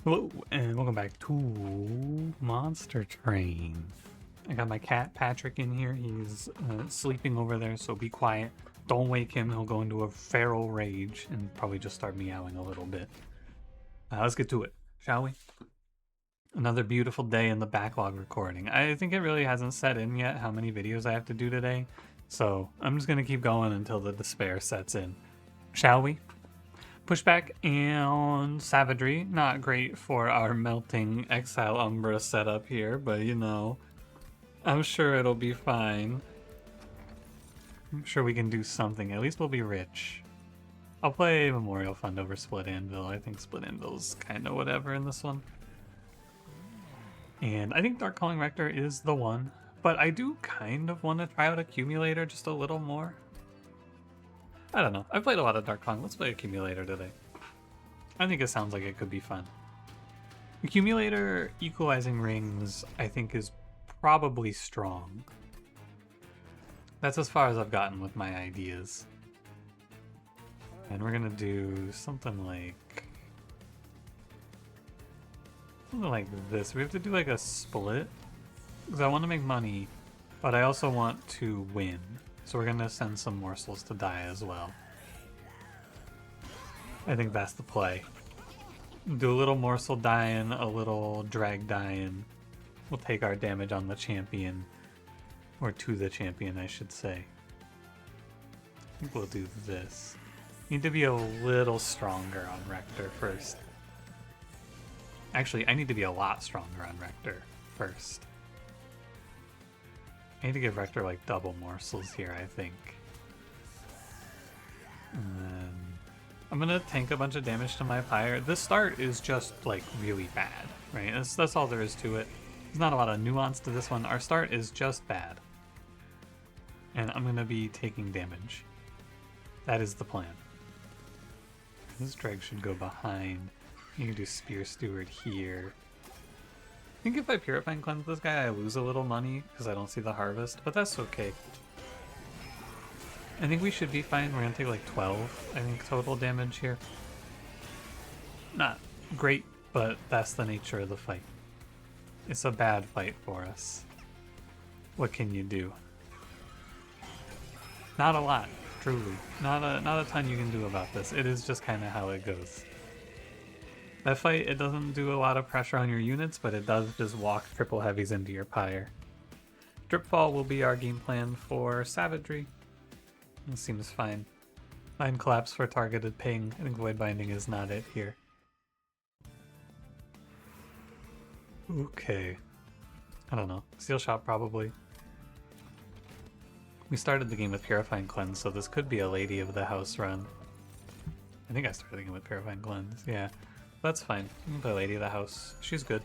Hello, and welcome back to Monster Train. I got my cat Patrick in here. He's sleeping over there, so be quiet. Don't wake him. He'll go into a feral rage and probably just start meowing a little bit. Let's get to it, shall we? Another beautiful day in the backlog recording. I think it really hasn't set in yet how many videos I have to do today, so I'm just going to keep going until the despair sets in. Shall we? Pushback and Savagery, not great for our melting Exile Umbra setup here, but you know, I'm sure it'll be fine. I'm sure we can do something. At least we'll be rich. I'll play Memorial Fund over Split Anvil. I think Split Anvil's kind of whatever in this one. And I think Dark Calling Rector is the one, but I do kind of want to try out Accumulator just a little more. I don't know. I've played a lot of Dark Calling. Let's play Accumulator today. I think it sounds like it could be fun. Accumulator Equalizing Rings, I think, is probably strong. That's as far as I've gotten with my ideas. And we're gonna do something like this. We have to do like a split, because I want to make money, but I also want to win. So we're gonna send some morsels to die as well. I think that's the play. Do a little morsel dying, a little drag dying. We'll take our damage on the champion, or to the champion, I should say. I think we'll do this. Need to be a little stronger on Rector first. Actually, I need to be a lot stronger on Rector first. I need to give Rector like double morsels here, I think. And then I'm gonna tank a bunch of damage to my Pyre. This start is just like really bad, right? That's all there is to it. There's not a lot of nuance to this one. Our start is just bad. And I'm gonna be taking damage. That is the plan. This drag should go behind. You can do Spear Steward here. I think if I Purifying Cleanse this guy, I lose a little money because I don't see the harvest, but that's okay. I think we should be fine. We're gonna take like 12, I think, total damage here. Not great, but that's the nature of the fight. It's a bad fight for us. What can you do? Not a lot, truly. Not a ton you can do about this. It is just kind of how it goes. That fight, it doesn't do a lot of pressure on your units, but it does just walk triple heavies into your Pyre. Dripfall will be our game plan for Savagery. It seems fine. Mind Collapse for targeted ping. I think Void Binding is not it here. Okay. I don't know. Steel Shot probably. We started the game with Purifying Cleanse, so this could be a Lady of the House run. I think I started the game with Purifying Cleanse, yeah. That's fine. We can play Lady of the House. She's good.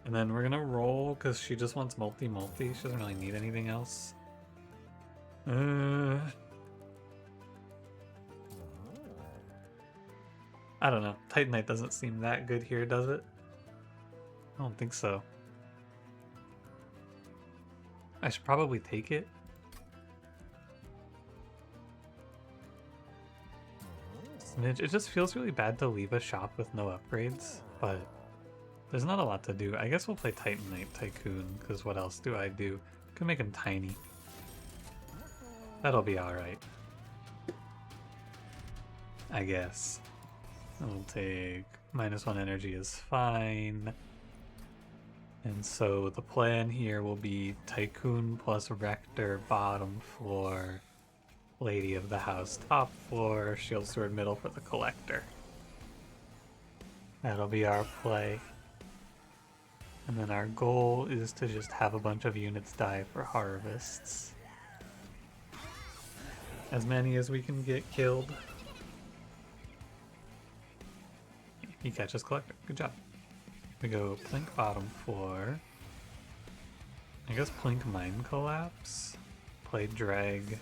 And then we're gonna roll because she just wants multi-multi. She doesn't really need anything else. I don't know. Titanite doesn't seem that good here, does it? I don't think so. I should probably take it. It just feels really bad to leave a shop with no upgrades, but there's not a lot to do. I guess we'll play Titanite Tycoon, because what else do I do? Could make him tiny. That'll be alright. I guess. We'll take -1 energy is fine. And so the plan here will be Tycoon plus Rector bottom floor. Lady of the House top floor, Shield Sword middle for the Collector. That'll be our play. And then our goal is to just have a bunch of units die for harvests. As many as we can get killed. He catches Collector. Good job. We go Plink bottom floor. I guess Plink Mind Collapse. Play Drag.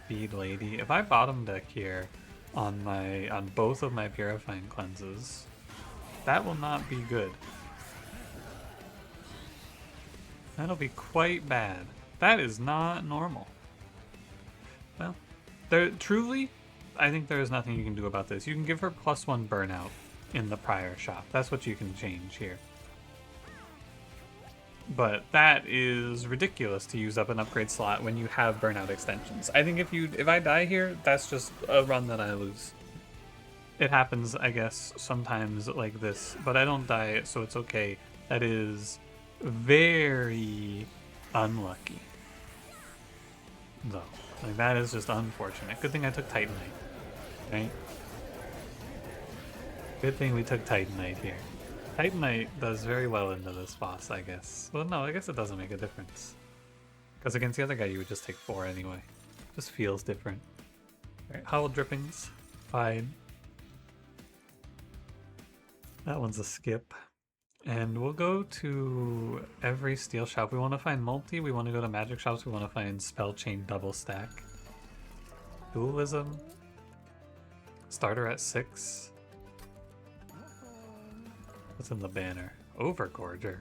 Feed Lady. If I bottom deck here on both of my Purifying Cleanses, that will not be good. That'll be quite bad. That is not normal. Well, truly, I think there is nothing you can do about this. You can give her +1 burnout, in the Pyre shop. That's what you can change here. But that is ridiculous to use up an upgrade slot when you have burnout extensions. I think if I die here, that's just a run that I lose. It happens, I guess, sometimes like this, but I don't die, so it's okay. That is very unlucky, though. Like, that is just unfortunate. Good thing I took Titanite, right? Good thing we took Titanite here. Titanite does very well into this boss, I guess. Well, no, I guess it doesn't make a difference. Because against the other guy, you would just take 4 anyway. Just feels different. Alright, Howl Drippings. Fine. That one's a skip. And we'll go to every steel shop. We want to find multi, we want to go to magic shops, we want to find spell chain double stack. Dualism. Starter at 6. What's in the banner? Overgorger.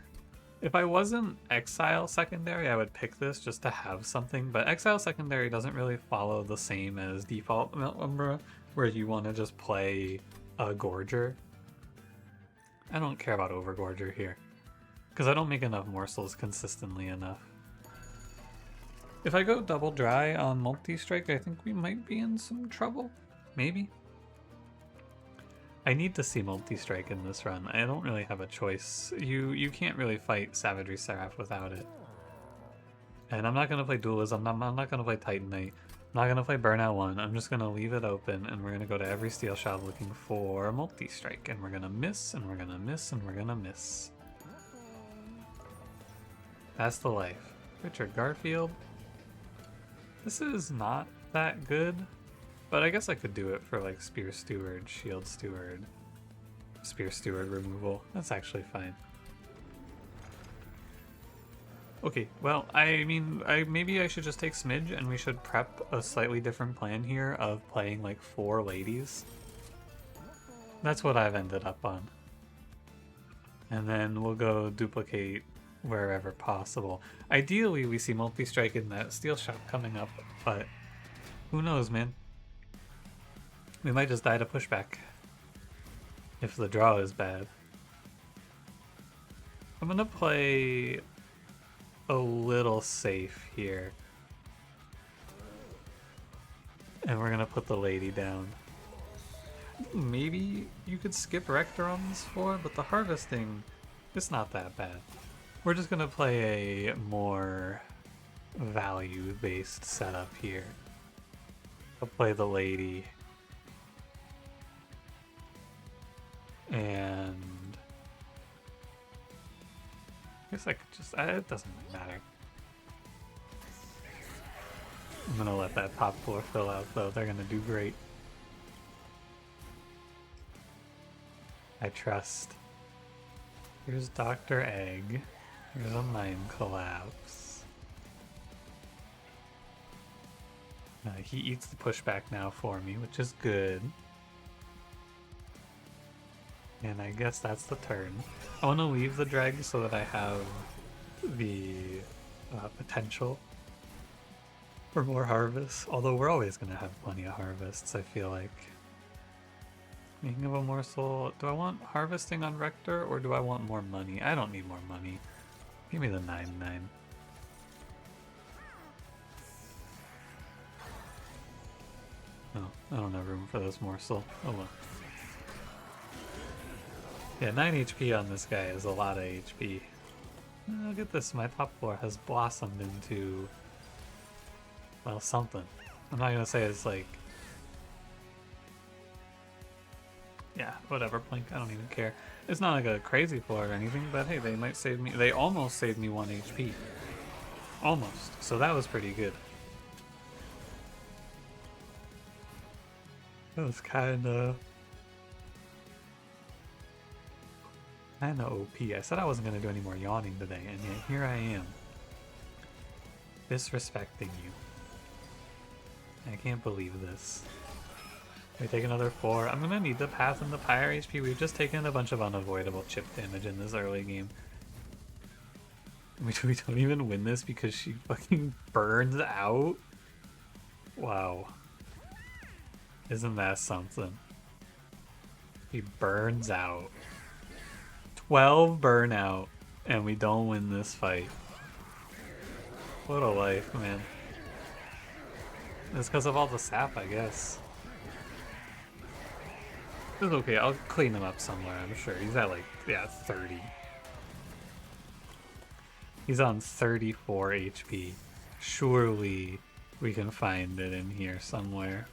If I wasn't Exile Secondary, I would pick this just to have something, but Exile Secondary doesn't really follow the same as default Umbra, where you want to just play a Gorger. I don't care about Overgorger here, because I don't make enough morsels consistently enough. If I go double dry on multi-strike, I think we might be in some trouble. Maybe. I need to see multi-strike in this run. I don't really have a choice. You can't really fight Savagery Seraph without it. And I'm not going to play Dualism. I'm not going to play Titanite. I'm not going to play Burnout 1. I'm just going to leave it open, and we're going to go to every steel shop looking for multi-strike. And we're going to miss, and we're going to miss, and we're going to miss. That's the life. Richard Garfield. This is not that good. But I guess I could do it for like Spear Steward, Shield Steward, Spear Steward removal. That's actually fine. Okay, well, I mean, maybe I should just take Smidge and we should prep a slightly different plan here of playing like 4 ladies. That's what I've ended up on. And then we'll go duplicate wherever possible. Ideally, we see multi-strike in that steel shop coming up, but who knows, man? We might just die to pushback if the draw is bad. I'm gonna play a little safe here. And we're gonna put the lady down. Maybe you could skip Rector on this floor, but the harvesting is not that bad. We're just gonna play a more value-based setup here. I'll play the lady. And I guess I could just, it doesn't really matter. I'm gonna let that top floor fill out though, they're gonna do great. I trust. Here's Dr. Egg. Here's a Mind Collapse. He eats the pushback now for me, which is good. And I guess that's the turn. I want to leave the drag so that I have the potential for more harvests. Although we're always going to have plenty of harvests, I feel like. Making of a morsel. Do I want harvesting on Rector or do I want more money? I don't need more money. Give me the 9-9. No, I don't have room for this morsel. Oh well. Yeah, 9 HP on this guy is a lot of HP. Look at this, my top floor has blossomed into, well, something. I'm not gonna say it's like, yeah, whatever, Plink, I don't even care. It's not like a crazy floor or anything, but hey, they might save me, they almost saved me 1 HP. Almost, so that was pretty good. That was kinda OP. I said I wasn't going to do any more yawning today, and yet here I am. Disrespecting you. I can't believe this. We take another 4. I'm going to need the path and the Pyre HP. We've just taken a bunch of unavoidable chip damage in this early game. We don't even win this because she fucking burns out? Wow. Isn't that something? He burns out. 12 burnout, and we don't win this fight. What a life, man. It's because of all the sap, I guess. It's okay, I'll clean him up somewhere, I'm sure. He's at like, yeah, 30. He's on 34 HP. Surely we can find it in here somewhere.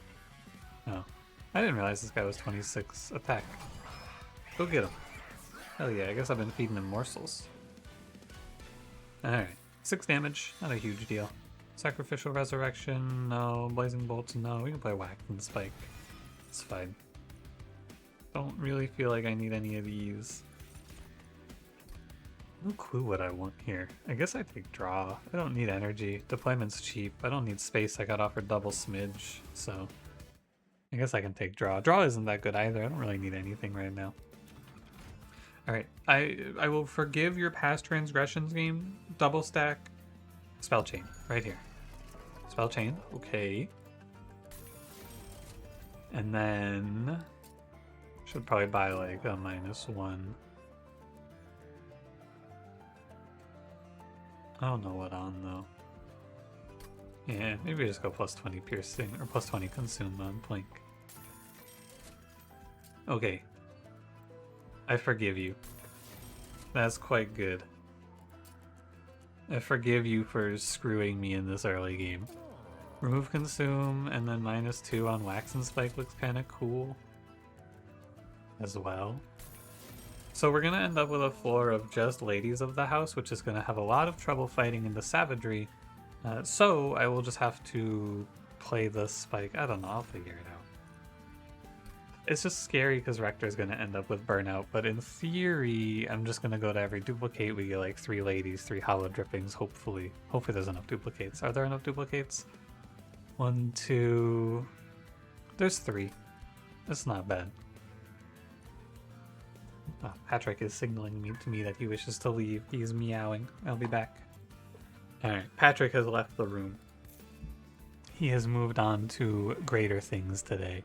Oh. I didn't realize this guy was 26 attack. Go get him. Hell yeah, I guess I've been feeding him morsels. Alright. 6 damage, not a huge deal. Sacrificial Resurrection, no. Blazing Bolts, no. We can play Whack and Spike. It's fine. Don't really feel like I need any of these. No clue what I want here. I guess I take draw. I don't need energy. Deployment's cheap. I don't need space. I got offered double smidge, so I guess I can take draw. Draw isn't that good either. I don't really need anything right now. Alright, I will forgive your past transgressions game. Double stack. Spell chain, right here. Spell chain, okay. And then should probably buy like a -1. I don't know what on though. Yeah, maybe just go +20 piercing or +20 consume on Plink. Okay. I forgive you. That's quite good. I forgive you for screwing me in this early game. Remove consume and then -2 on Wax and Spike looks kind of cool as well. So we're going to end up with a floor of just ladies of the house, which is going to have a lot of trouble fighting into Savagery. So I will just have to play the Spike. I don't know, I'll figure it out. It's just scary because Rector's going to end up with burnout, but in theory, I'm just going to go to every duplicate. We get like 3 ladies, 3 hollow drippings, hopefully. Hopefully there's enough duplicates. Are there enough duplicates? 1, 2... There's 3. That's not bad. Oh, Patrick is signaling to me that he wishes to leave. He's meowing. I'll be back. Alright, Patrick has left the room. He has moved on to greater things today.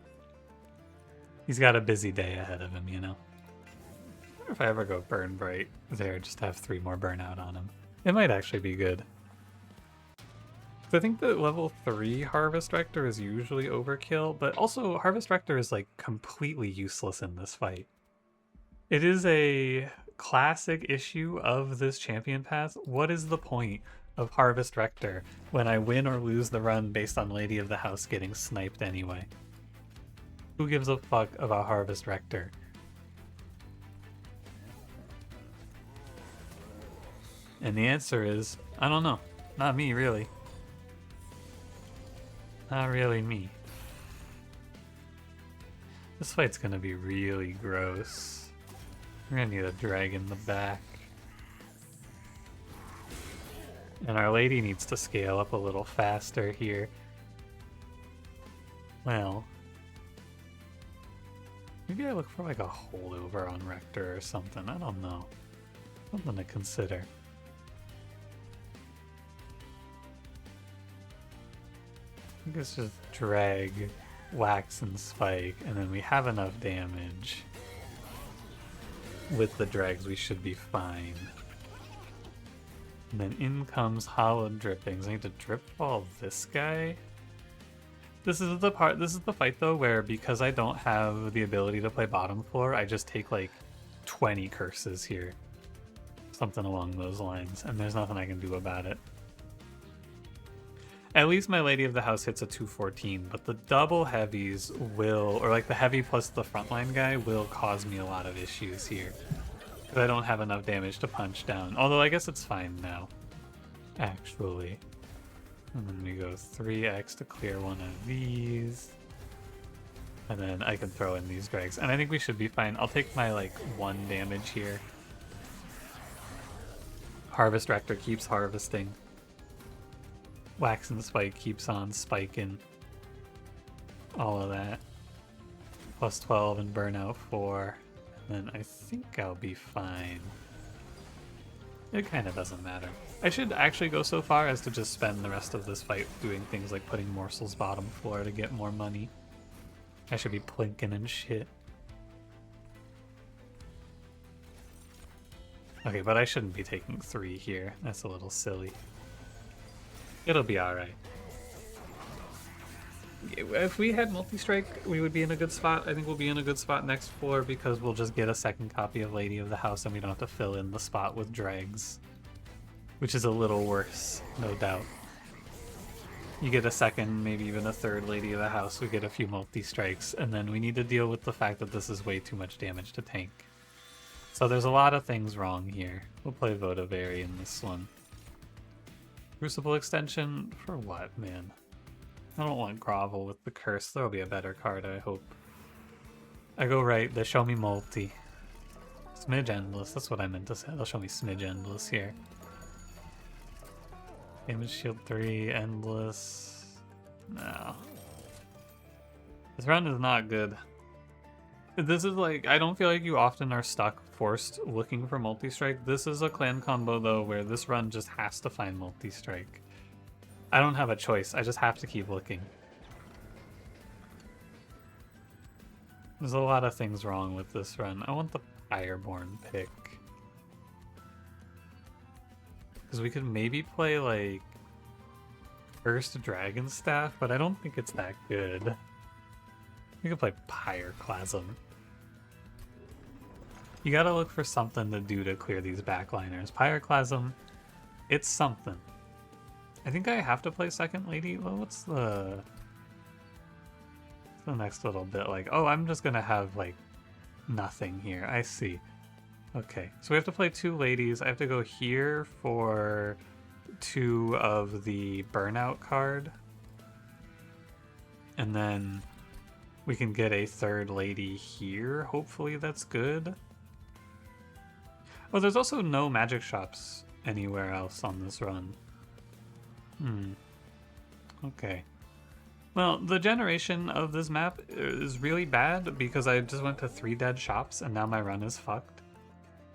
He's got a busy day ahead of him, you know? I wonder if I ever go Burn Bright there, just to have 3 more burnout on him. It might actually be good. I think that level 3 Harvest Rector is usually overkill, but also Harvest Rector is like completely useless in this fight. It is a classic issue of this champion path. What is the point of Harvest Rector when I win or lose the run based on Lady of the House getting sniped anyway? Who gives a fuck about Harvest Rector? And the answer is, I don't know. Not me, really. Not really me. This fight's gonna be really gross. We're gonna need a drag in the back. And our lady needs to scale up a little faster here. Well, maybe I look for like a holdover on Rector or something. I don't know. Something to consider. I think it's just drag, Wax, and Spike, and then we have enough damage. With the drags, we should be fine. And then in comes Hollow Drippings. I need to drip ball this guy. This is the fight though where, because I don't have the ability to play bottom floor, I just take like 20 curses here. Something along those lines, and there's nothing I can do about it. At least my Lady of the House hits a 214, but the double heavies will, or like the heavy plus the frontline guy, will cause me a lot of issues here. Because I don't have enough damage to punch down. Although I guess it's fine now, actually. And then we go 3x to clear one of these. And then I can throw in these drags. And I think we should be fine. I'll take my like 1 damage here. Harvest Rector keeps harvesting. Wax and Spike keeps on spiking. All of that. Plus 12 and burnout 4. And then I think I'll be fine. It kind of doesn't matter. I should actually go so far as to just spend the rest of this fight doing things like putting morsels bottom floor to get more money. I should be plinking and shit. Okay, but I shouldn't be taking 3 here. That's a little silly. It'll be alright. If we had multi-strike, we would be in a good spot. I think we'll be in a good spot next floor because we'll just get a second copy of Lady of the House and we don't have to fill in the spot with dregs. Which is a little worse, no doubt. You get a second, maybe even a third Lady of the House, we get a few multi-strikes, and then we need to deal with the fact that this is way too much damage to tank. So there's a lot of things wrong here. We'll play Savagery in this one. Crucible extension? For what, man? I don't want Grovel with the curse. There'll be a better card, I hope. I go right, they show me multi. Smidge Endless, that's what I meant to say. They'll show me Smidge Endless here. Damage Shield 3, Endless. No. This run is not good. This is like, I don't feel like you often are stuck forced looking for multi-strike. This is a clan combo though where this run just has to find multi-strike. I don't have a choice, I just have to keep looking. There's a lot of things wrong with this run. I want the Pyreborn pick. Because we could maybe play like Cursed Dragon Staff, but I don't think it's that good. We could play Pyroclasm. You gotta look for something to do to clear these backliners. Pyroclasm, it's something. I think I have to play Second Lady. Well, what's the next little bit like? Oh, I'm just gonna have like nothing here. I see. Okay, so we have to play 2 ladies. I have to go here for 2 of the Burnout card. And then we can get a 3rd lady here. Hopefully that's good. Oh, there's also no magic shops anywhere else on this run. Okay. Well, the generation of this map is really bad because I just went to 3 dead shops and now my run is fucked.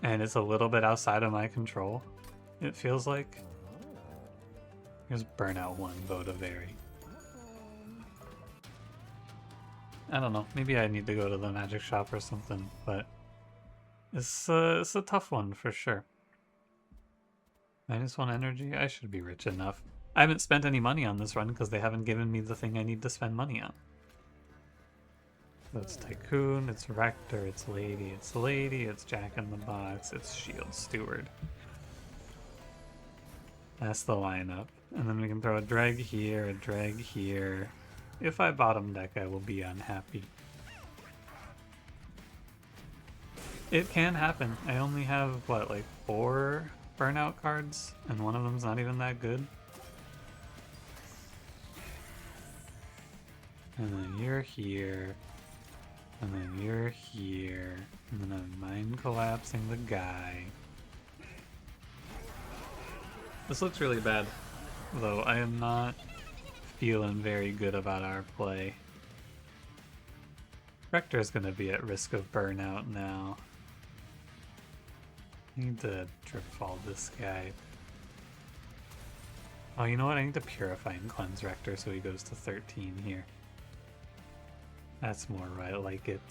And it's a little bit outside of my control, it feels like. Here's Burnout 1, Savagery. I don't know, maybe I need to go to the magic shop or something, but it's a tough one for sure. -1 energy, I should be rich enough. I haven't spent any money on this run because they haven't given me the thing I need to spend money on. So it's Tycoon, it's Rector, it's Lady, it's Jack in the Box, it's Shield Steward. That's the lineup. And then we can throw a drag here, a drag here. If I bottom deck, I will be unhappy. It can happen. I only have, what, like 4 Burnout cards? And one of them's not even that good? And then you're here. And then you're here. And then I'm mind collapsing the guy. This looks really bad, though. I am not feeling very good about our play. Rector's gonna be at risk of burnout now. I need to drip fall this guy. Oh, you know what? I need to purify and cleanse Rector so he goes to 13 here. That's more right, like it.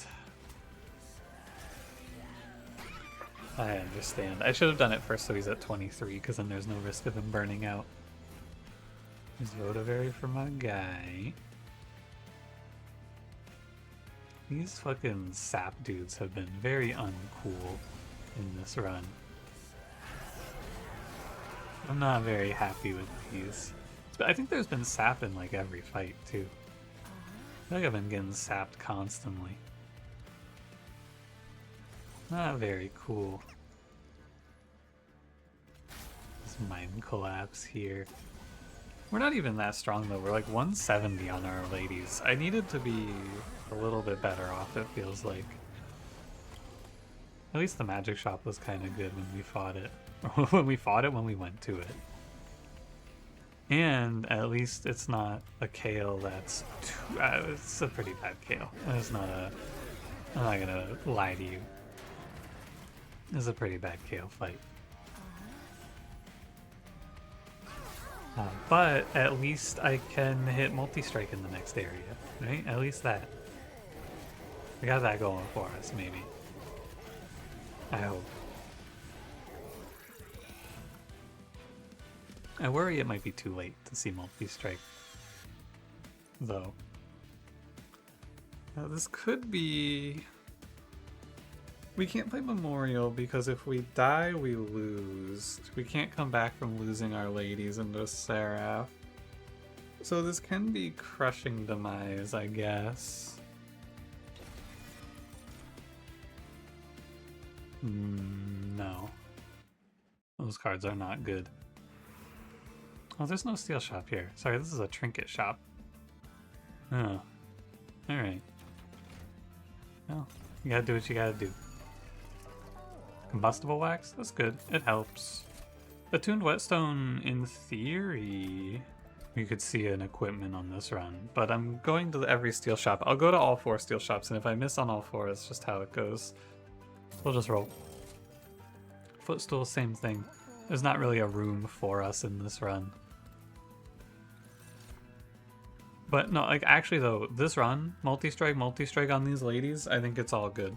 I understand. I should have done it first so he's at 23, because then there's no risk of him burning out. There's Savagery for my guy. These fucking sap dudes have been very uncool in this run. I'm not very happy with these. But I think there's been sap in like every fight too. I feel like I've been getting sapped constantly. Not very cool. This mind collapse here. We're not even that strong though. We're like 170 on our ladies. I needed to be a little bit better off, it feels like. At least the magic shop was kind of good when we fought it. When we went to it. And at least it's not a Kale that's too, it's a pretty bad Kale. It's not a, I'm not gonna lie to you. It's a pretty bad Kale fight. But at least I can hit multi-strike in the next area, right? At least that. We got that going for us, maybe. I hope. I worry it might be too late to see multi-strike, though. Now this could be... We can't play Memorial because if we die, we lose. We can't come back from losing our ladies into Seraph. So this can be Crushing Demise, I guess. No. Those cards are not good. Oh, there's no steel shop here. Sorry, this is a trinket shop. Oh. Alright. Well, you gotta do what you gotta do. Combustible wax? That's good. It helps. Attuned whetstone, in theory, you could see an equipment on this run. But I'm going to every steel shop. I'll go to all 4 steel shops, and if I miss on all 4, it's just how it goes. We'll just roll. Footstool, same thing. There's not really a room for us in this run. But no, like actually though, this run, multi-strike on these ladies, I think it's all good.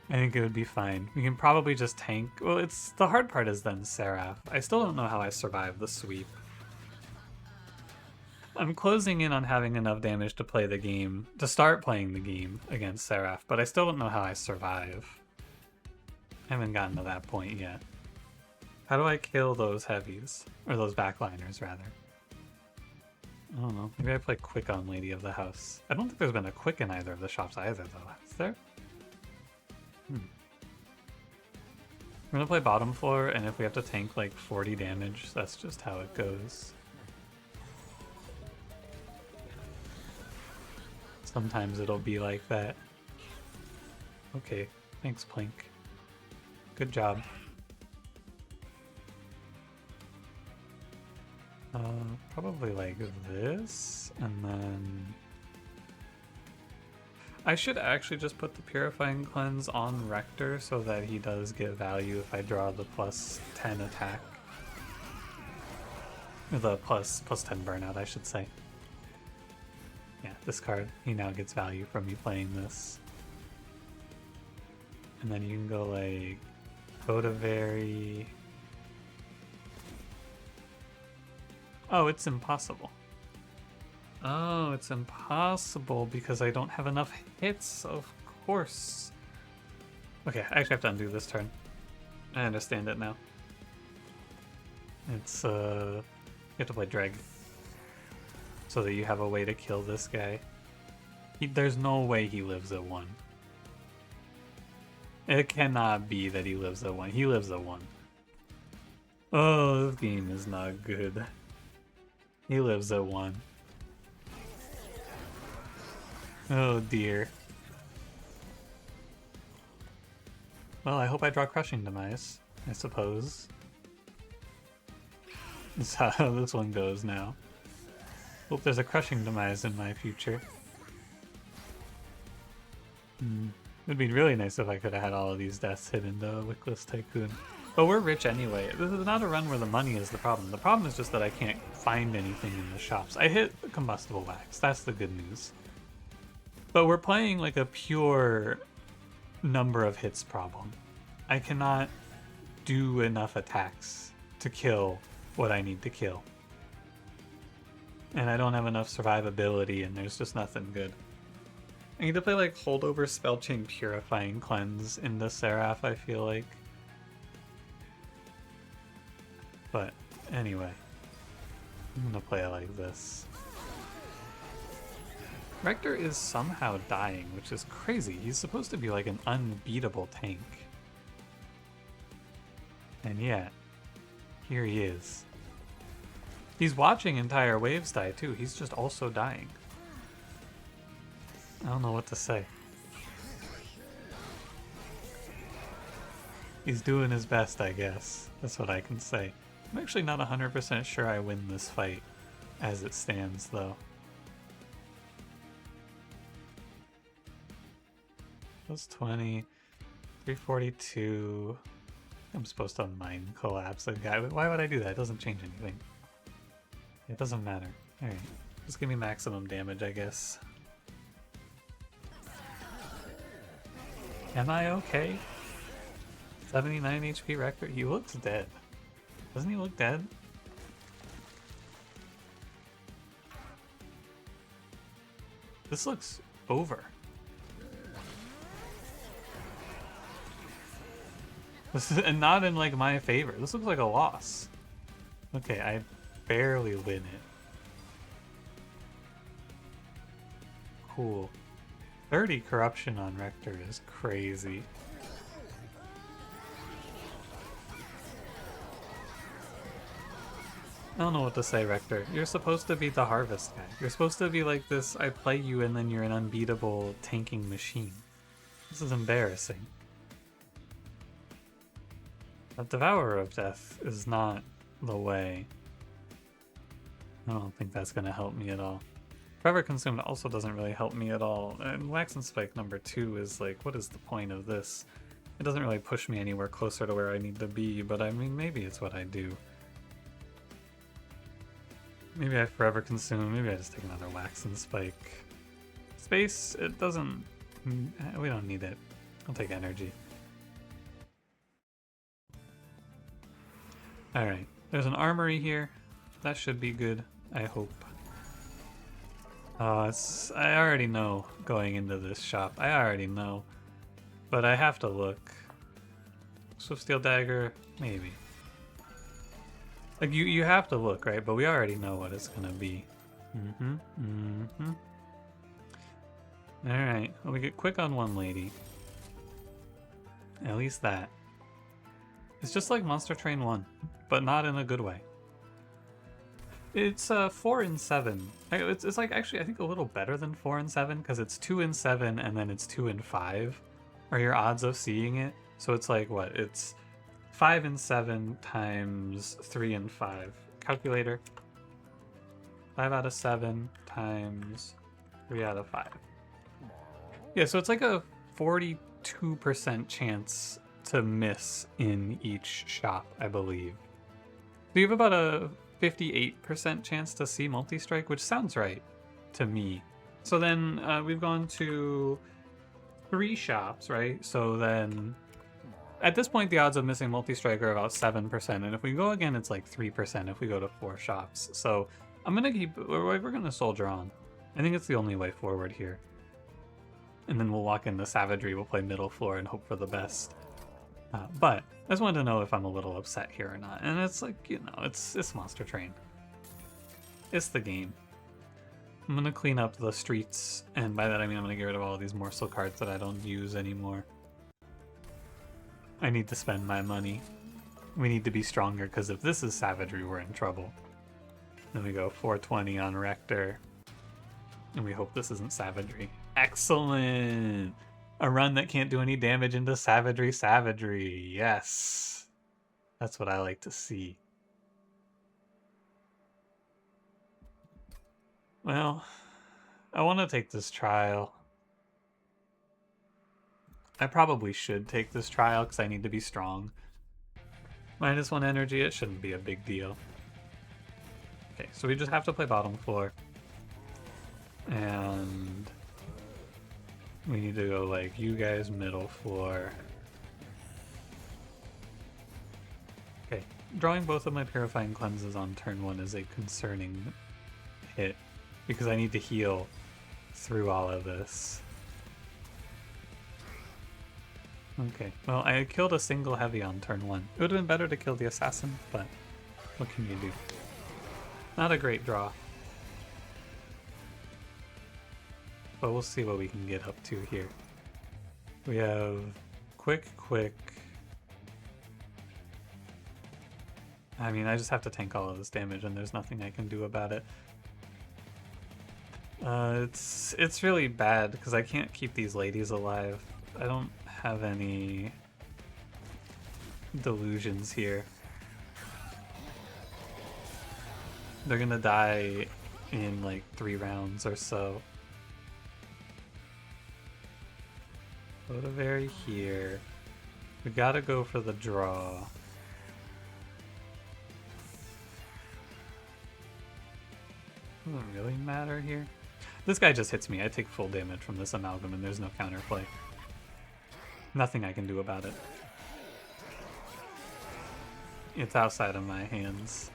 I think it would be fine. We can probably just tank. Well, it's the hard part is then Seraph. I still don't know how I survive the sweep. I'm closing in on having enough damage to play the game, to start playing the game against Seraph, but I still don't know how I survive. I haven't gotten to that point yet. How do I kill those heavies? Or those backliners, rather. I don't know. Maybe I play quick on Lady of the House. I don't think there's been a quick in either of the shops either, though. Is there? We're gonna play bottom floor, and if we have to tank like 40 damage, that's just how it goes. Sometimes it'll be like that. Okay, thanks Plink. Good job. Probably like this, and then... I should actually just put the Purifying Cleanse on Rector so that he does get value if I draw the plus 10 attack. Or the plus 10 burnout, I should say. Yeah, this card, he now gets value from me playing this. And then you can go like... Savagery... Oh, it's impossible. Oh, it's impossible because I don't have enough hits, of course. Okay, I actually have to undo this turn. I understand it now. It's, you have to play Dreg. So that you have a way to kill this guy. There's no way he lives at 1. It cannot be that he lives at 1. He lives at 1. Oh, this game is not good. He lives at 1. Oh dear. Well, I hope I draw Crushing Demise, I suppose. That's how this one goes now. Hope there's a Crushing Demise in my future. It'd be really nice if I could have had all of these deaths hit into a Wickless Tycoon. But we're rich anyway. This is not a run where the money is the problem. The problem is just that I can't find anything in the shops. I hit Combustible Wax. That's the good news. But we're playing like a pure number of hits problem. I cannot do enough attacks to kill what I need to kill. And I don't have enough survivability, and there's just nothing good. I need to play like Holdover, Spellchain, Purifying Cleanse into Seraph, I feel like. But anyway, I'm gonna play it like this. Rector is somehow dying, which is crazy. He's supposed to be like an unbeatable tank. And yet, here he is. He's watching entire waves die too. He's just also dying. I don't know what to say. He's doing his best, I guess. That's what I can say. I'm actually not 100% sure I win this fight as it stands, though. Plus 20, 342. I'm supposed to Mind Collapse a guy. Why would I do that? It doesn't change anything. It doesn't matter. Alright, just give me maximum damage, I guess. Am I okay? 79 HP Rector? He looks dead. Doesn't he look dead? This looks over. This is, and not in like my favor. This looks like a loss. Okay, I barely win it. Cool. 30 corruption on Rector is crazy. I don't know what to say, Rector. You're supposed to be the harvest guy. You're supposed to be like this, I play you and then you're an unbeatable tanking machine. This is embarrassing. A Devourer of Death is not the way. I don't think that's going to help me at all. Forever Consumed also doesn't really help me at all. And Wax and Spike number 2 is like, what is the point of this? It doesn't really push me anywhere closer to where I need to be, but I mean, maybe it's what I do. Maybe I Forever Consume, maybe I just take another Wax and Spike. Space, it doesn't... we don't need it. I'll take energy. Alright, there's an armory here. That should be good, I hope. I already know going into this shop. I already know. But I have to look. Swift Steel Dagger, maybe. Like, you have to look, right? But we already know what it's gonna be. Alright, well, we get quick on one lady. At least that. It's just like Monster Train 1, but not in a good way. It's 4 and 7. It's like actually I think a little better than 4 and 7 because it's 2 and 7 and then it's 2 and 5 are your odds of seeing it. So it's like what? It's 5 and 7 times 3 and 5. Calculator. 5 out of 7 times 3 out of 5. Yeah, so it's like a 42% chance to miss in each shop, I believe. So you have about a 58% chance to see multi-strike, which sounds right to me. So then we've gone to 3 shops, right? So then at this point the odds of missing multi-strike are about 7%, and if we go again it's like 3% if we go to 4 shops. So I'm gonna we're gonna soldier on. I think it's the only way forward here. And then we'll walk into Savagery, we'll play middle floor and hope for the best. But I just wanted to know if I'm a little upset here or not. And it's like, you know, it's Monster Train. It's the game. I'm going to clean up the streets, and by that I mean I'm going to get rid of all these morsel cards that I don't use anymore. I need to spend my money. We need to be stronger, because if this is Savagery, we're in trouble. Then we go 420 on Rector. And we hope this isn't Savagery. Excellent! A run that can't do any damage into Savagery. Yes. That's what I like to see. Well, I want to take this trial. I probably should take this trial because I need to be strong. -1 energy, it shouldn't be a big deal. Okay, so we just have to play bottom floor. And we need to go like you guys middle floor. Okay, drawing both of my Purifying Cleanses on turn 1 is a concerning hit because I need to heal through all of this. Okay, well I killed a single heavy on turn 1. It would have been better to kill the assassin, but what can you do? Not a great draw. But we'll see what we can get up to here. We have quick. I mean, I just have to tank all of this damage and there's nothing I can do about it. It's really bad because I can't keep these ladies alive. I don't have any delusions here. They're gonna die in like 3 rounds or so. Savagery here. We gotta go for the draw. Doesn't really matter here. This guy just hits me. I take full damage from this amalgam and there's no counterplay. Nothing I can do about it. It's outside of my hands.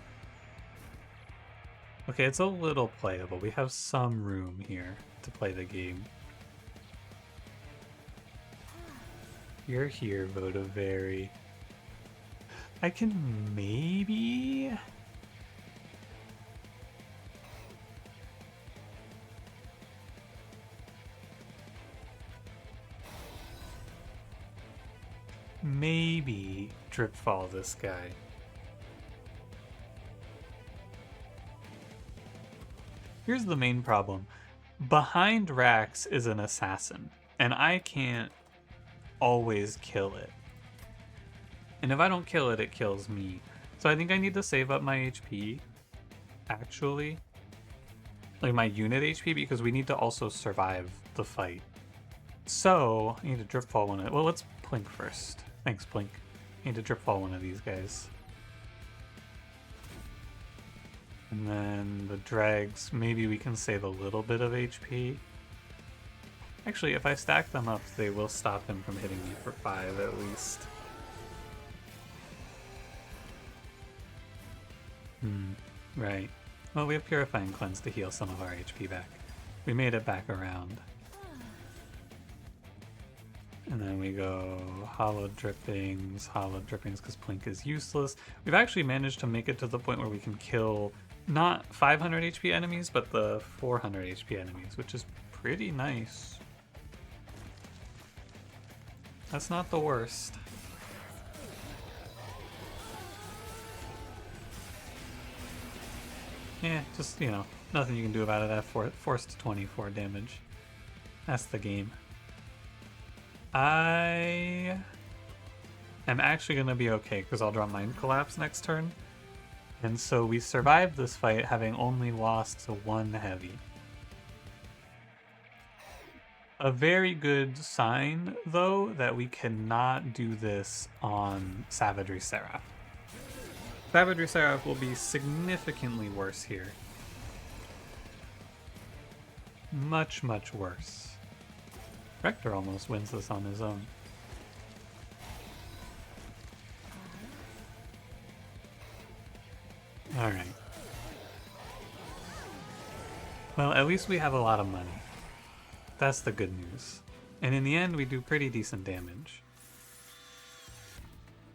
Okay, it's a little playable. We have some room here to play the game. You're here, Vodavary. I can maybe... maybe drip fall this guy. Here's the main problem. Behind Rax is an assassin, and I can't always kill it. And if I don't kill it, it kills me. So I think I need to save up my HP, actually. Like my unit HP, because we need to also survive the fight. So, I need to drip fall one of... Well, let's Plink first. Thanks, Plink. I need to drip fall one of these guys. And then the dregs, maybe we can save a little bit of HP. Actually, if I stack them up, they will stop him from hitting me for 5 at least. Right. Well, we have Purifying Cleanse to heal some of our HP back. We made it back around. And then we go hollow drippings because Plink is useless. We've actually managed to make it to the point where we can kill not 500 HP enemies, but the 400 HP enemies, which is pretty nice. That's not the worst. Yeah, just, you know, nothing you can do about it at forced 24 damage. That's the game. I am actually going to be okay because I'll draw Mind Collapse next turn. And so we survived this fight having only lost to 1 heavy. A very good sign, though, that we cannot do this on Savagery Seraph. Savagery Seraph will be significantly worse here. Much, much worse. Rector almost wins this on his own. Alright. Well, at least we have a lot of money. That's the good news. And in the end, we do pretty decent damage.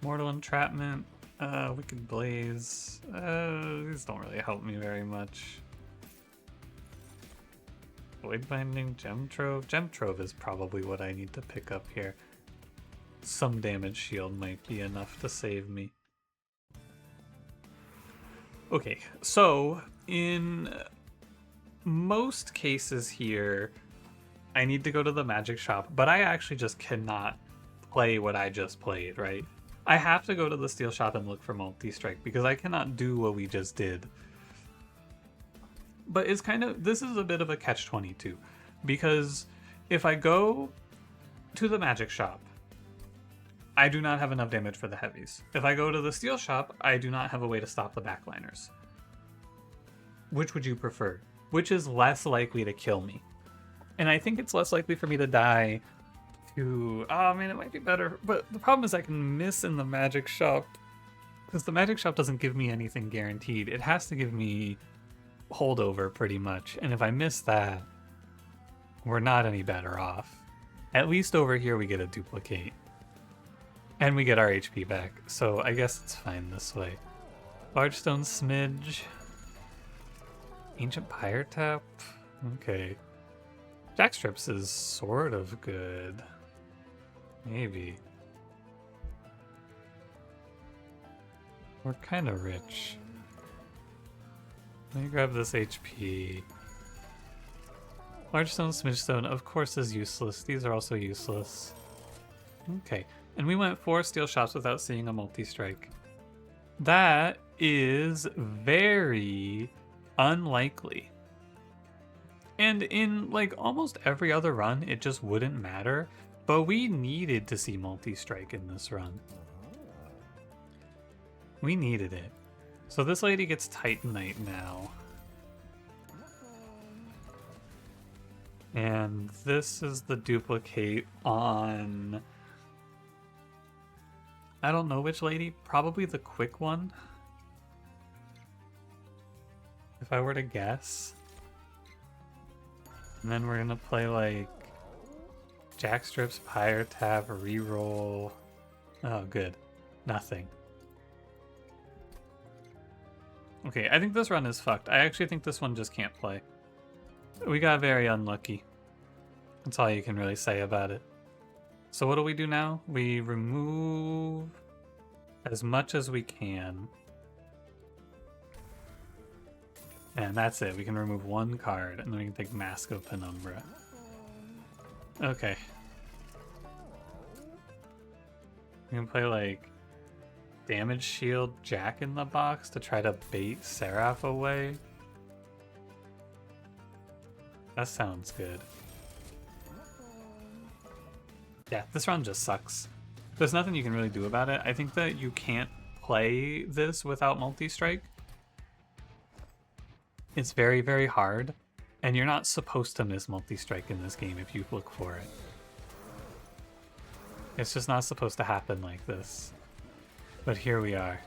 Mortal Entrapment, Wicked Blaze. These don't really help me very much. Void Binding, Gem Trove. Gem Trove is probably what I need to pick up here. Some damage shield might be enough to save me. Okay, so in most cases here, I need to go to the magic shop, but I actually just cannot play what I just played, right? I have to go to the steel shop and look for multi-strike because I cannot do what we just did. But it's kind of, this is a bit of a catch-22 because if I go to the magic shop, I do not have enough damage for the heavies. If I go to the steel shop, I do not have a way to stop the backliners. Which would you prefer? Which is less likely to kill me? And I think it's less likely for me to die to... Oh man, it might be better. But the problem is I can miss in the magic shop. Because the magic shop doesn't give me anything guaranteed. It has to give me holdover pretty much. And if I miss that, we're not any better off. At least over here we get a duplicate. And we get our HP back. So I guess it's fine this way. Large Stone Smidge. Ancient Pyre Tap. Okay. Jackstrips is sort of good. Maybe. We're kind of rich. Let me grab this HP. Large Stone, Smidge Stone, of course, is useless. These are also useless. Okay. And we went 4 steel shops without seeing a multi-strike. That is very unlikely. And in like almost every other run, it just wouldn't matter. But we needed to see multi-strike in this run. We needed it. So this lady gets Titanite now. And this is the duplicate on I don't know which lady. Probably the quick one. If I were to guess. And then we're gonna play like Jackstrips, Pyre Tap, reroll. Oh, good. Nothing. Okay, I think this run is fucked. I actually think this one just can't play. We got very unlucky. That's all you can really say about it. So what do we do now? We remove as much as we can. And that's it. We can remove one card, and then we can take Mask of Penumbra. Okay. We can play like Damage Shield Jack in the Box to try to bait Seraph away. That sounds good. Yeah, this round just sucks. There's nothing you can really do about it. I think that you can't play this without multi-strike. It's very, very hard, and you're not supposed to miss multi-strike in this game if you look for it. It's just not supposed to happen like this. But here we are.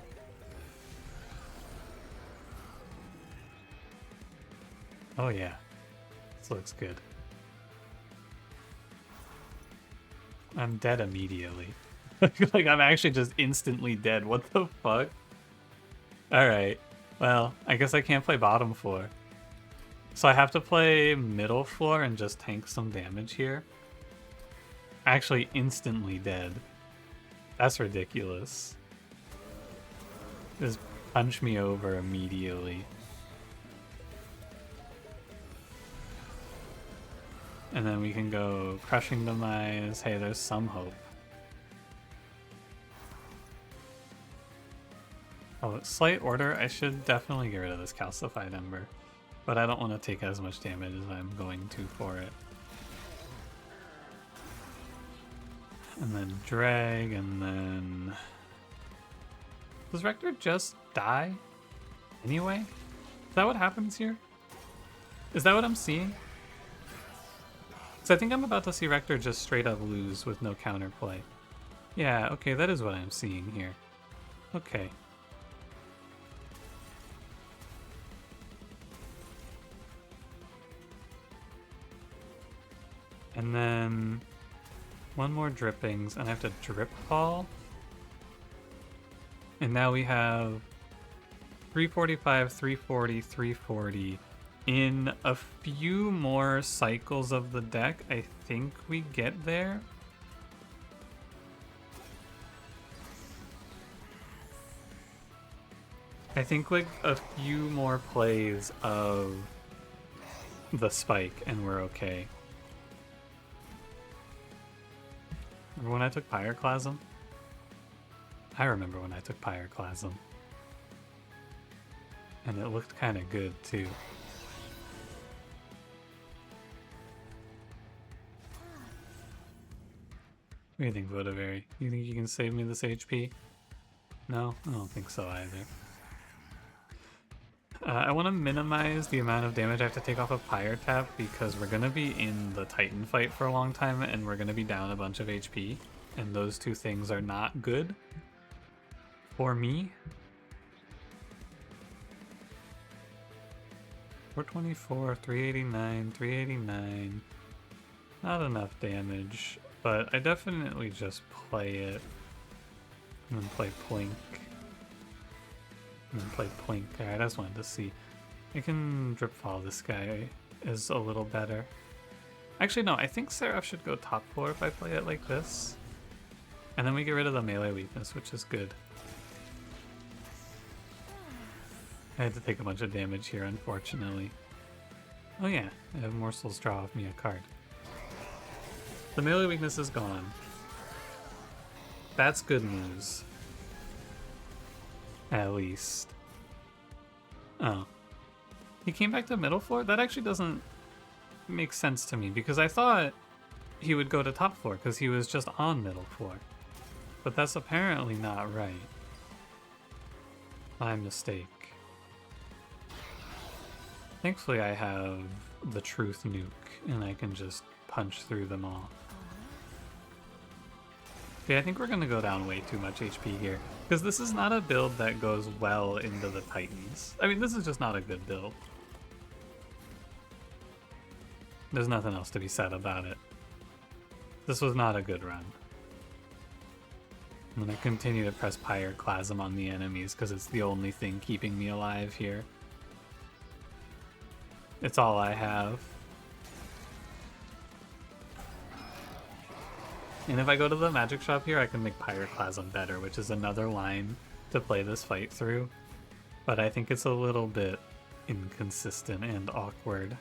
Oh yeah, this looks good. I'm dead immediately. Like, I'm actually just instantly dead. What the fuck? Alright. Well, I guess I can't play bottom floor. So I have to play middle floor and just tank some damage here. Actually instantly dead. That's ridiculous. Just punch me over immediately. And then we can go Crushing Demise. Hey, there's some hope. Oh, Slight Order. I should definitely get rid of this Calcified Ember. But I don't want to take as much damage as I'm going to for it. And then drag, and then... Does Rector just die? Anyway? Is that what happens here? Is that what I'm seeing? So I think I'm about to see Rector just straight up lose with no counterplay. Yeah, okay, that is what I'm seeing here. Okay. And then one more drippings, and I have to drip fall. And now we have 345, 340, 340. In a few more cycles of the deck, I think we get there. I think like a few more plays of the spike and we're okay. Remember when I took Pyroclasm? I remember when I took Pyroclasm. And it looked kind of good too. What do you think, Vodavari? You think you can save me this HP? No? I don't think so either. I want to minimize the amount of damage I have to take off of Pyre Tap because we're going to be in the Titan fight for a long time and we're going to be down a bunch of HP. And those two things are not good for me. 424, 389, 389. Not enough damage, but I definitely just play it. And then play Plink. And then play Plink. Alright, I just wanted to see. I can drip fall this guy is a little better. Actually, no, I think Seraph should go top 4 if I play it like this. And then we get rid of the melee weakness, which is good. I had to take a bunch of damage here, unfortunately. Oh yeah, I have Morsels draw off me a card. The melee weakness is gone. That's good news. At least. Oh. He came back to middle floor? That actually doesn't make sense to me, because I thought he would go to top floor, because he was just on middle floor. But that's apparently not right. My mistake. Thankfully I have the Truth Nuke, and I can just punch through them all. Yeah, I think we're gonna go down way too much HP here. Because this is not a build that goes well into the Titans. I mean, this is just not a good build. There's nothing else to be said about it. This was not a good run. I'm gonna continue to press Pyroclasm on the enemies because it's the only thing keeping me alive here. It's all I have. And if I go to the magic shop here, I can make Pyroclasm better, which is another line to play this fight through. But I think it's a little bit inconsistent and awkward.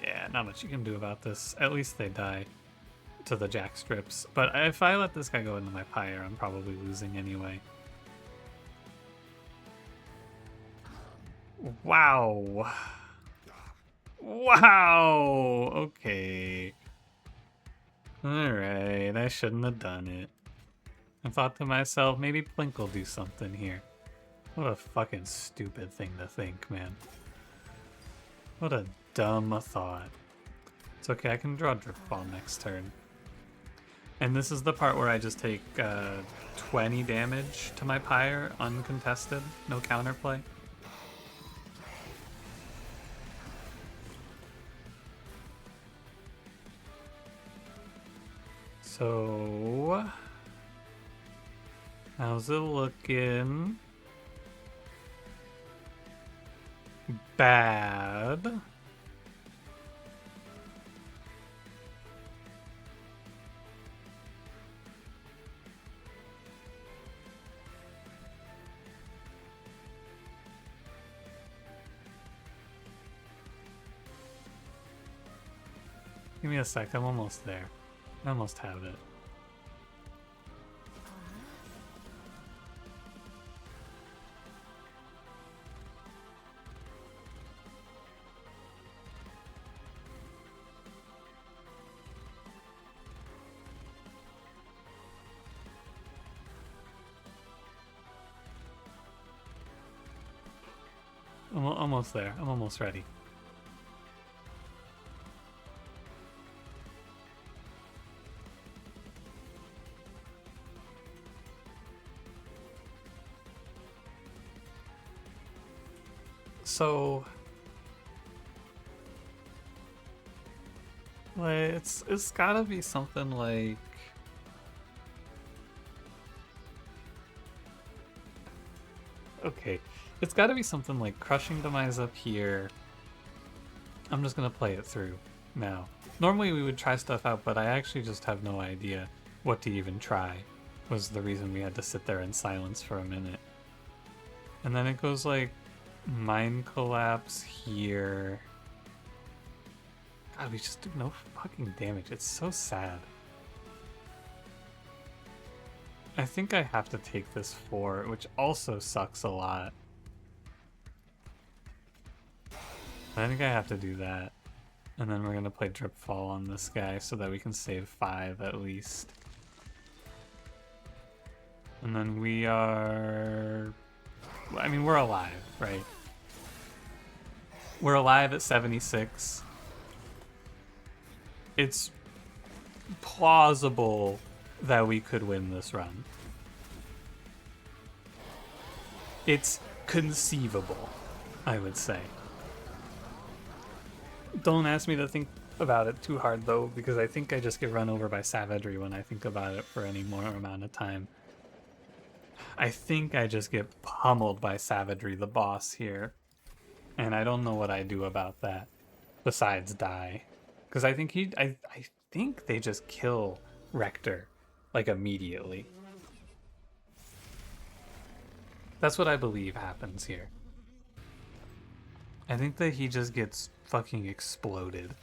Yeah, not much you can do about this. At least they die to the jack strips. But if I let this guy go into my Pyre, I'm probably losing anyway. Wow. Wow. Okay. Alright, I shouldn't have done it. I thought to myself, maybe Plink will do something here. What a fucking stupid thing to think, man. What a dumb thought. It's okay, I can draw Driftball next turn. And this is the part where I just take 20 damage to my Pyre, uncontested, no counterplay. So, how's it looking? Bad. Give me a sec, I'm almost there. I almost have it. I'm almost there. I'm almost ready. So, like, it's gotta be something like, okay, it's gotta be something like Crushing Demise up here. I'm just gonna play it through now. Normally we would try stuff out, but I actually just have no idea what to even try, was the reason we had to sit there in silence for a minute. And then it goes like Mind Collapse here. God, we just do no fucking damage. It's so sad. I think I have to take this 4, which also sucks a lot. I think I have to do that. And then we're going to play Drip Fall on this guy so that we can save 5 at least. And then we are... I mean, we're alive, right? We're alive at 76. It's plausible that we could win this run. It's conceivable, I would say. Don't ask me to think about it too hard, though, because I think I just get run over by Savagery when I think about it for any more amount of time. I think I just get pummeled by Savagery, the boss here. And I don't know what I do about that, besides die. Because I think I think they just kill Rector, like, immediately. That's what I believe happens here. I think that he just gets fucking exploded.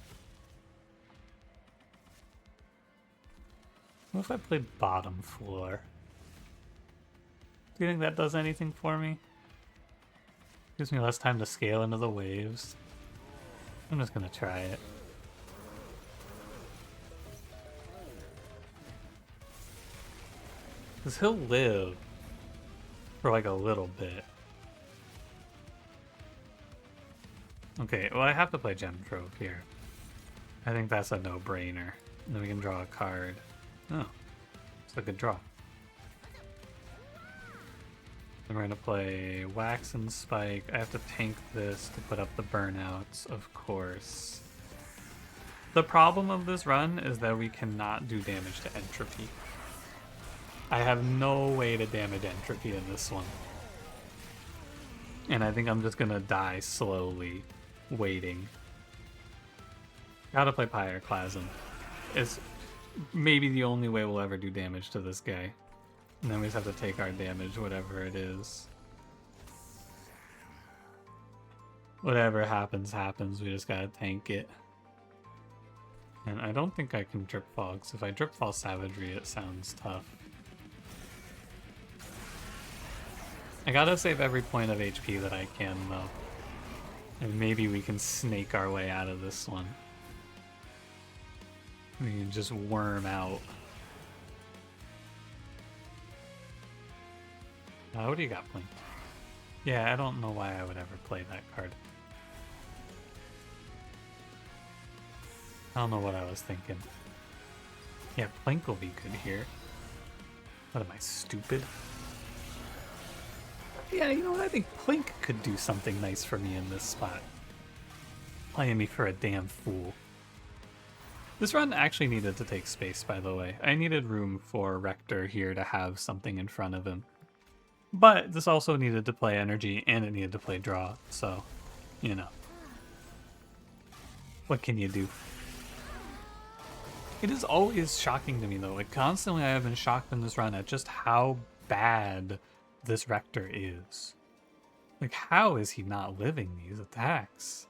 What if I played bottom floor? Do you think that does anything for me? Gives me less time to scale into the waves. I'm just gonna try it. Because he'll live for like a little bit. Okay, well I have to play Gem Trove here. I think that's a no-brainer. And then we can draw a card. Oh, it's a good draw. Then we're gonna play Wax and Spike. I have to tank this to put up the burnouts, of course. The problem of this run is that we cannot do damage to Entropy. I have no way to damage Entropy in this one. And I think I'm just gonna die slowly, waiting. Gotta play Pyroclasm. It's maybe the only way we'll ever do damage to this guy. And then we just have to take our damage, whatever it is. Whatever happens, happens. We just gotta tank it. And I don't think I can drip fall, because if I drip fall Savagery, it sounds tough. I gotta save every point of HP that I can, though. And maybe we can snake our way out of this one. We can just worm out. What do you got, Blink? Yeah, I don't know why I would ever play that card. I don't know what I was thinking. Yeah, Plink will be good here. What am I, stupid? Yeah, you know what? I think Plink could do something nice for me in this spot. Playing me for a damn fool. This run actually needed to take space, by the way. I needed room for Rector here to have something in front of him. But this also needed to play energy, and it needed to play draw, so, you know. What can you do? It is always shocking to me, though. Like, constantly I have been shocked in this run at just how bad this Rector is. Like, how is he not living these attacks?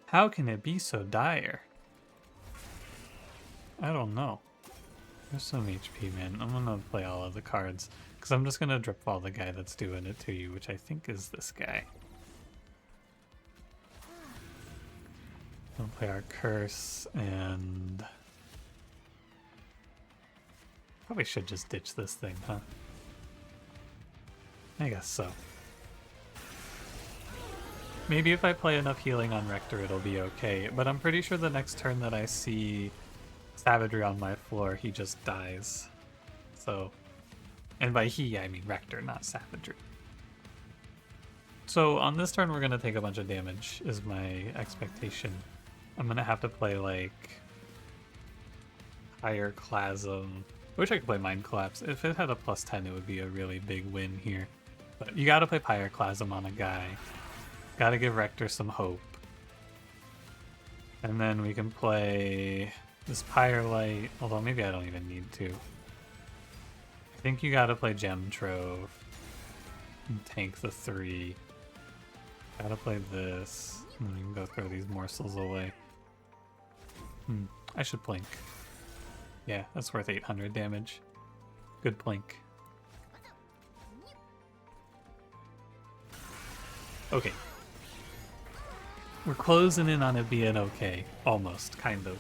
How can it be so dire? I don't know. There's some HP, man. I'm gonna play all of the cards, because I'm just gonna drip fall the guy that's doing it to you, which I think is this guy. We'll play our curse, and probably should just ditch this thing, huh? I guess so. Maybe if I play enough healing on Rector, it'll be okay, but I'm pretty sure the next turn that I see Savagery on my floor, he just dies. So, and by he, I mean Rector, not Savagery. So on this turn, we're going to take a bunch of damage, is my expectation. I'm going to have to play, like, Pyroclasm. I wish I could play Mind Collapse. If it had a +10, it would be a really big win here. But you got to play Pyroclasm on a guy. Got to give Rector some hope. And then we can play this Pyrelight, although maybe I don't even need to. I think you gotta play Gem Trove and tank the 3. Gotta play this, and then we can go throw these morsels away. I should Plink. Yeah, that's worth 800 damage. Good Plink. Okay. We're closing in on it being okay. Almost, kind of.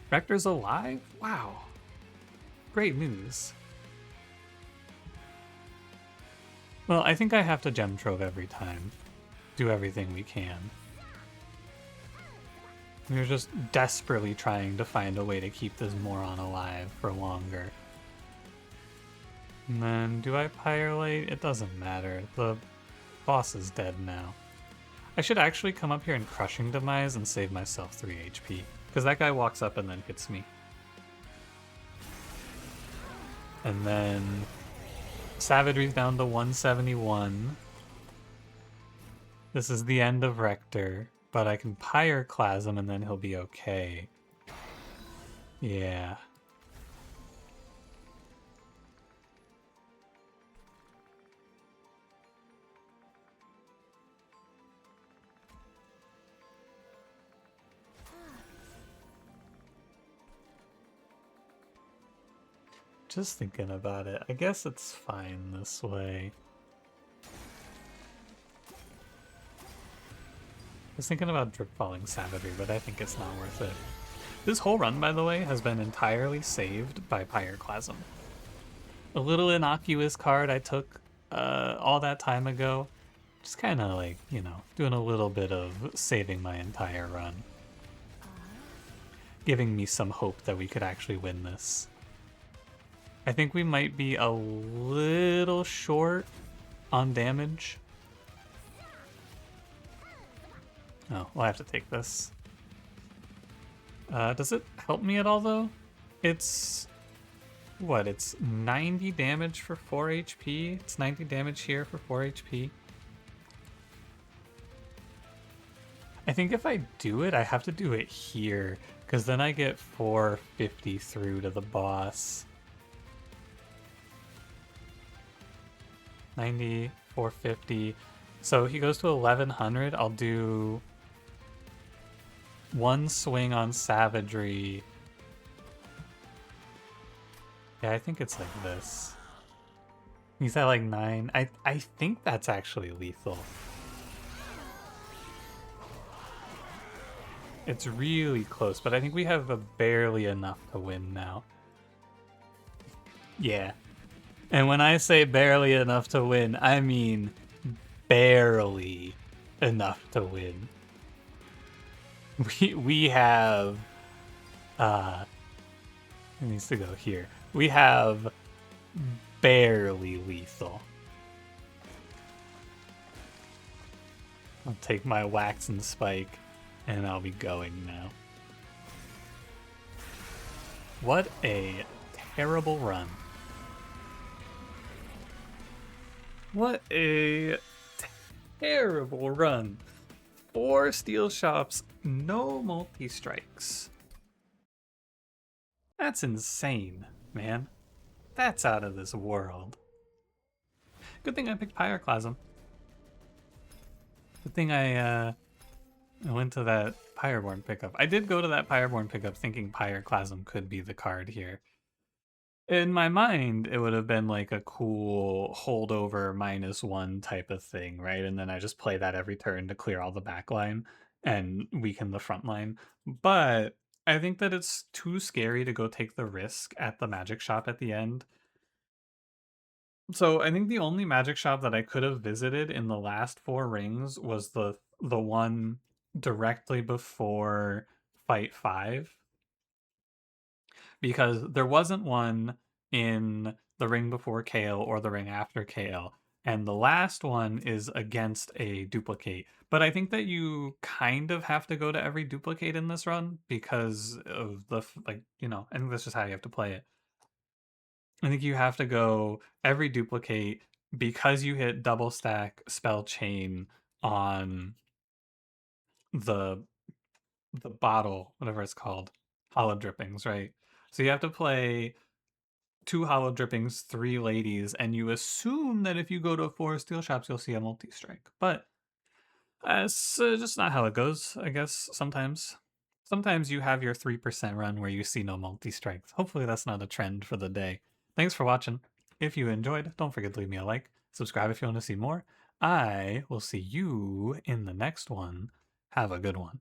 Rector's alive? Wow. Great news. Well, I think I have to Gem Trove every time. Do everything we can. We're just desperately trying to find a way to keep this moron alive for longer. And then, do I Pyrelate? It doesn't matter. The boss is dead now. I should actually come up here and Crushing Demise and save myself 3 HP. Because that guy walks up and then hits me. And then Savagery's down to 171. This is the end of Rector, but I can Pyroclasm and then he'll be okay. Yeah. Just thinking about it, I guess it's fine this way. I was thinking about drip falling Savagery, but I think it's not worth it. This whole run, by the way, has been entirely saved by Pyroclasm. A little innocuous card I took all that time ago. Just kind of like, you know, doing a little bit of saving my entire run. giving me some hope that we could actually win this. I think we might be a little short on damage. Oh, we'll have to take this. Does it help me at all, though? It's... what? It's 90 damage for 4 HP? It's 90 damage here for 4 HP? I think if I do it, I have to do it here, because then I get 450 through to the boss. 90, 450. So he goes to 1100. I'll do one swing on Savagery. Yeah, I think it's like this. He's at like 9. I think that's actually lethal. It's really close, but I think we have barely enough to win now. Yeah. And when I say barely enough to win, I mean barely enough to win. We have it needs to go here. We have barely lethal. I'll take my wax and spike and I'll be going now. What a terrible run. What a terrible run. 4 steel shops, no multi-strikes. That's insane, man. That's out of this world. Good thing I picked Pyroclasm. Good thing I went to that Pyreborn pickup. I did go to that Pyreborn pickup thinking Pyroclasm could be the card here. In my mind, it would have been like a cool holdover -1 type of thing, right? And then I just play that every turn to clear all the backline and weaken the front line. But I think that it's too scary to go take the risk at the magic shop at the end. So I think the only magic shop that I could have visited in the last 4 rings was the one directly before fight 5. Because there wasn't one in the ring before Kale or the ring after Kale. And the last one is against a duplicate. But I think that you kind of have to go to every duplicate in this run because of the, like, you know, I think that's just how you have to play it. I think you have to go every duplicate because you hit double stack spell chain on the bottle, whatever it's called, hollow drippings, right? So you have to play 2 hollow drippings, 3 ladies, and you assume that if you go to 4 steel shops, you'll see a multi-strike. But it's just not how it goes, I guess, sometimes. Sometimes you have your 3% run where you see no multi-strikes. Hopefully that's not a trend for the day. Thanks for watching. If you enjoyed, don't forget to leave me a like. Subscribe if you want to see more. I will see you in the next one. Have a good one.